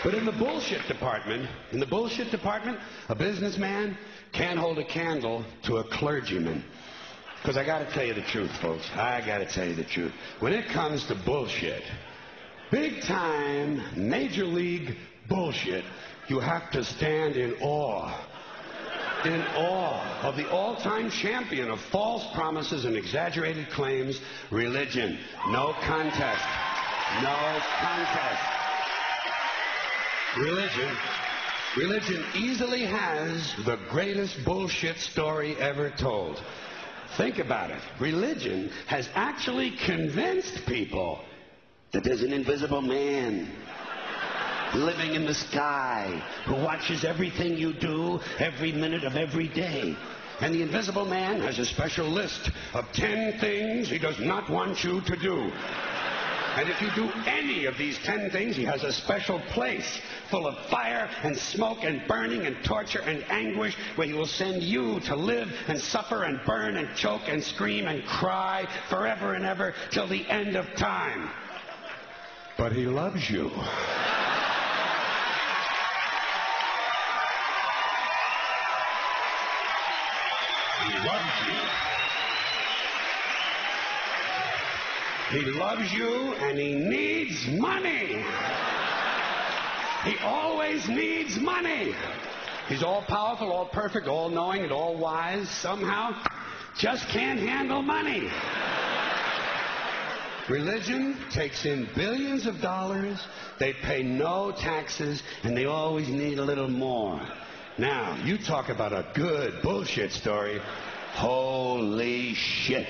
But in the bullshit department, a businessman can't hold a candle to a clergyman. Because I got to tell you the truth, folks. I got to tell you the truth. When it comes to bullshit, big time, major league bullshit, you have to stand in awe of the all-time champion of false promises and exaggerated claims, religion. No contest. No contest. Religion easily has the greatest bullshit story ever told. Think about it. Religion has actually convinced people that there's an invisible man living in the sky who watches everything you do every minute of every day. And the invisible man has a special list of 10 things he does not want you to do. And if you do any of these 10 things, he has a special place full of fire and smoke and burning and torture and anguish where he will send you to live and suffer and burn and choke and scream and cry forever and ever till the end of time. But he loves you. He loves you. He loves you and he needs money. He always needs money. He's all powerful, all perfect, all knowing, and all wise. Somehow, just can't handle money. Religion takes in billions of dollars. They pay no taxes, and they always need a little more. Now, you talk about a good bullshit story. Holy shit.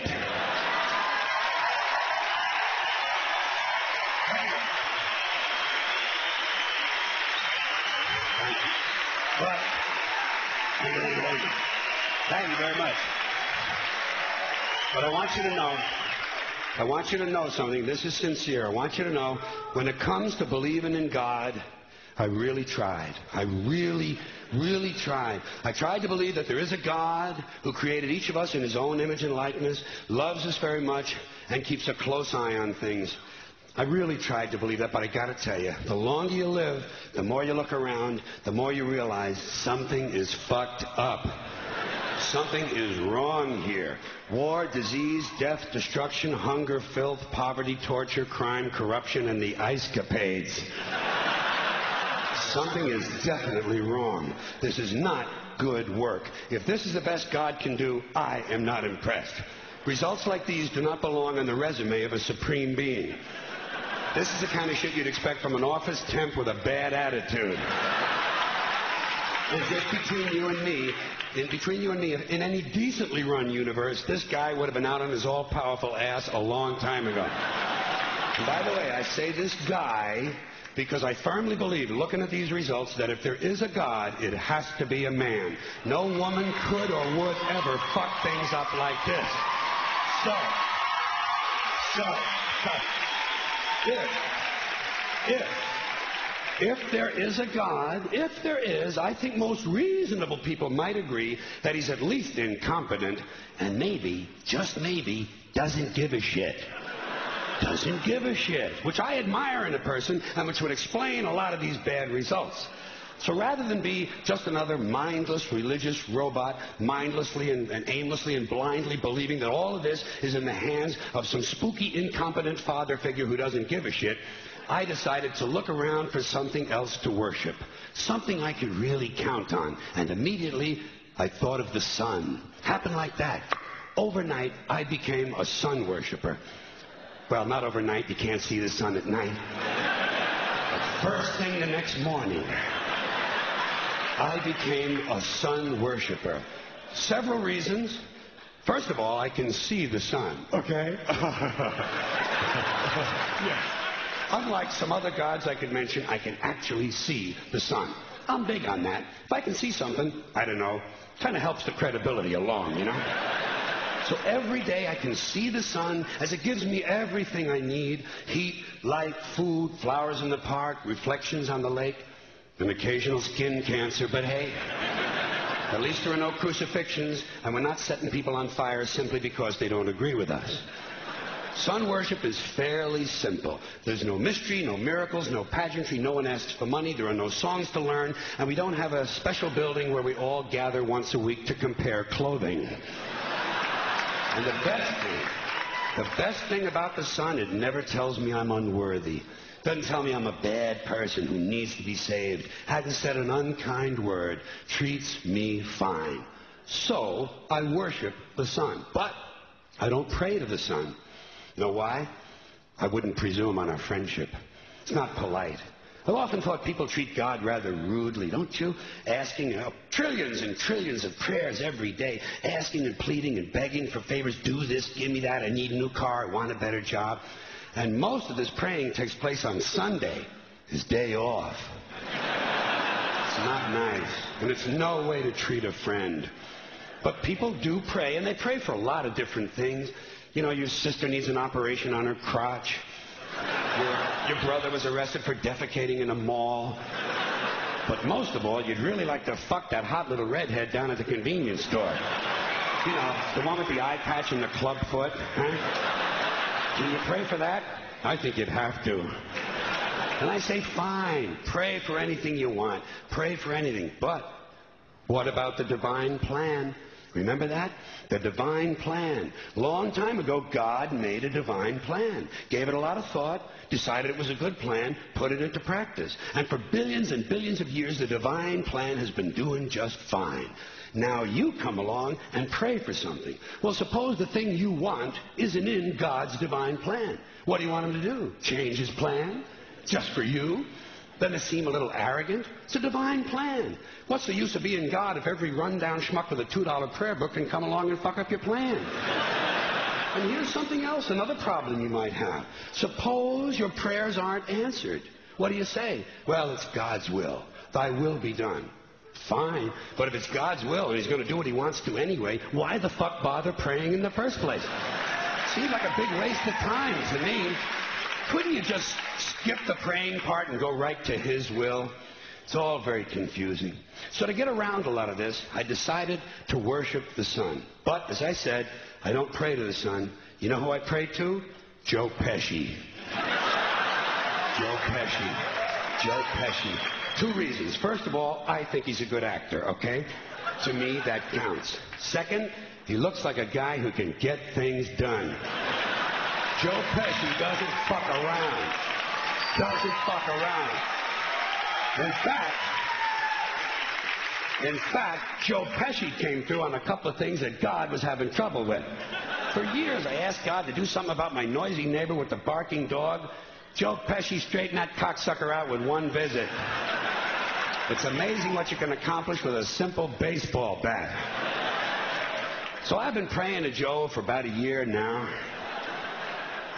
But, thank you very much. But I want you to know something. This is sincere. I want you to know, when it comes to believing in God, I really tried. I really tried. I tried to believe that there is a God who created each of us in his own image and likeness, loves us very much, and keeps a close eye on things. I really tried to believe that, but I got to tell you, the longer you live, the more you look around, the more you realize something is fucked up. Something is wrong here. War, disease, death, destruction, hunger, filth, poverty, torture, crime, corruption, and the ice capades. Something is definitely wrong. This is not good work. If this is the best God can do, I am not impressed. Results like these do not belong on the resume of a supreme being. This is the kind of shit you'd expect from an office temp with a bad attitude. It's just between you and me, in any decently run universe, this guy would have been out on his all-powerful ass a long time ago. And by the way, I say this guy because I firmly believe, looking at these results, that if there is a God, it has to be a man. No woman could or would ever fuck things up like this. If there is a God, I think most reasonable people might agree that he's at least incompetent and maybe, just maybe, doesn't give a shit. Doesn't give a shit, which I admire in a person and which would explain a lot of these bad results. So rather than be just another mindless religious robot, mindlessly and aimlessly and blindly believing that all of this is in the hands of some spooky, incompetent father figure who doesn't give a shit, I decided to look around for something else to worship, something I could really count on. And immediately, I thought of the sun. Happened like that. Overnight, I became a sun worshiper. Well, not overnight. You can't see the sun at night. But first thing the next morning, I became a sun worshiper. Several reasons. First of all, I can see the sun. Okay? Yes. Unlike some other gods I could mention, I can actually see the sun. I'm big on that. If I can see something, I don't know, kind of helps the credibility along, you know? So every day I can see the sun as it gives me everything I need. Heat, light, food, flowers in the park, reflections on the lake, an occasional skin cancer. But hey, at least there are no crucifixions, and we're not setting people on fire simply because they don't agree with us. Sun worship is fairly simple. There's no mystery, no miracles, no pageantry. No one asks for money. There are no songs to learn. And we don't have a special building where we all gather once a week to compare clothing. And the best thing about the sun, it never tells me I'm unworthy. Doesn't tell me I'm a bad person who needs to be saved. Hasn't said an unkind word. Treats me fine. So I worship the sun. But I don't pray to the sun. You know why? I wouldn't presume on our friendship. It's not polite. I've often thought people treat God rather rudely, don't you? Asking trillions and trillions of prayers every day, asking and pleading and begging for favors. Do this, give me that, I need a new car, I want a better job. And most of this praying takes place on Sunday, his day off. It's not nice, and it's no way to treat a friend. But people do pray, and they pray for a lot of different things. You know, your sister needs an operation on her crotch. Your brother was arrested for defecating in a mall. But most of all, you'd really like to fuck that hot little redhead down at the convenience store. You know, the one with the eye patch and the club foot. Huh? Can you pray for that? I think you'd have to. And I say, fine, pray for anything you want. Pray for anything. But what about the divine plan? Remember that? The divine plan. Long time ago, God made a divine plan. Gave it a lot of thought, decided it was a good plan, put it into practice. And for billions and billions of years, the divine plan has been doing just fine. Now you come along and pray for something. Well, suppose the thing you want isn't in God's divine plan. What do you want him to do? Change his plan? Just for you? Doesn't it seem a little arrogant? It's a divine plan. What's the use of being God if every rundown schmuck with a $2 prayer book can come along and fuck up your plan? And here's something else, another problem you might have. Suppose your prayers aren't answered. What do you say? Well, it's God's will. Thy will be done. Fine, but if it's God's will and he's going to do what he wants to anyway, why the fuck bother praying in the first place? Seems like a big waste of time to me. Couldn't you just skip the praying part and go right to his will? It's all very confusing. So to get around a lot of this, I decided to worship the sun. But, as I said, I don't pray to the sun. You know who I pray to? Joe Pesci. Joe Pesci. Joe Pesci. 2 reasons. First of all, I think he's a good actor, okay? To me, that counts. Second, he looks like a guy who can get things done. Joe Pesci doesn't fuck around. Doesn't fuck around. In fact, Joe Pesci came through on a couple of things that God was having trouble with. For years, I asked God to do something about my noisy neighbor with the barking dog. Joe Pesci straightened that cocksucker out with 1 visit. It's amazing what you can accomplish with a simple baseball bat. So I've been praying to Joe for about a year now.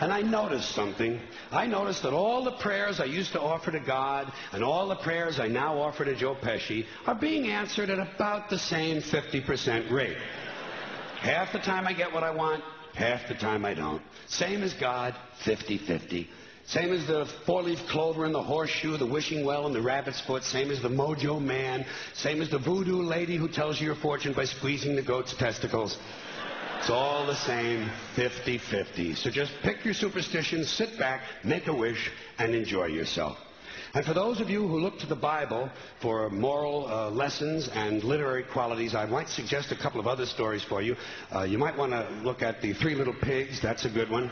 And I noticed something. I noticed that all the prayers I used to offer to God and all the prayers I now offer to Joe Pesci are being answered at about the same 50% rate. Half the time I get what I want, half the time I don't. Same as God, 50-50. Same as the 4-leaf clover and the horseshoe, the wishing well and the rabbit's foot. Same as the mojo man. Same as the voodoo lady who tells you your fortune by squeezing the goat's testicles. It's all the same, 50-50. So just pick your superstition, sit back, make a wish, and enjoy yourself. And for those of you who look to the Bible for moral lessons and literary qualities, I might suggest a couple of other stories for you. You might want to look at The 3 Little Pigs. That's a good one.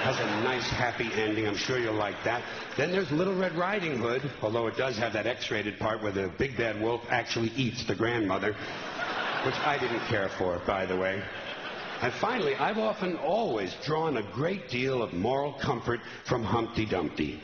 Has a nice, happy ending. I'm sure you'll like that. Then there's Little Red Riding Hood, although it does have that X-rated part where the big bad wolf actually eats the grandmother, which I didn't care for, by the way. And finally, I've always drawn a great deal of moral comfort from Humpty Dumpty.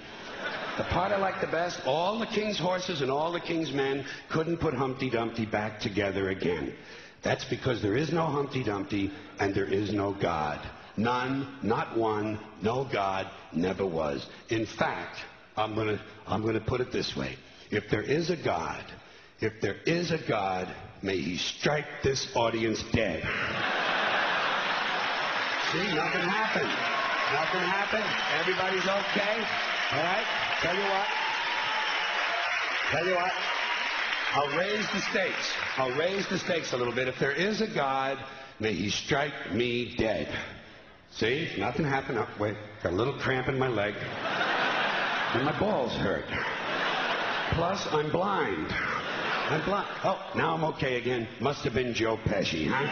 The part I like the best, all the king's horses and all the king's men couldn't put Humpty Dumpty back together again. That's because there is no Humpty Dumpty and there is no God. None, not one, no God, never was. In fact, I'm gonna put it this way. If there is a God, may he strike this audience dead. See, nothing happened. Nothing happened. Everybody's okay. All right? Tell you what. I'll raise the stakes a little bit. If there is a God, may he strike me dead. See? Nothing happened. Oh, wait. Got a little cramp in my leg. And my balls hurt. Plus, I'm blind. I'm blind. Oh, now I'm okay again. Must have been Joe Pesci, huh?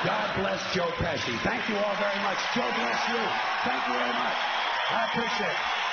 God bless Joe Pesci. Thank you all very much. Joe bless you. Thank you very much. I appreciate it.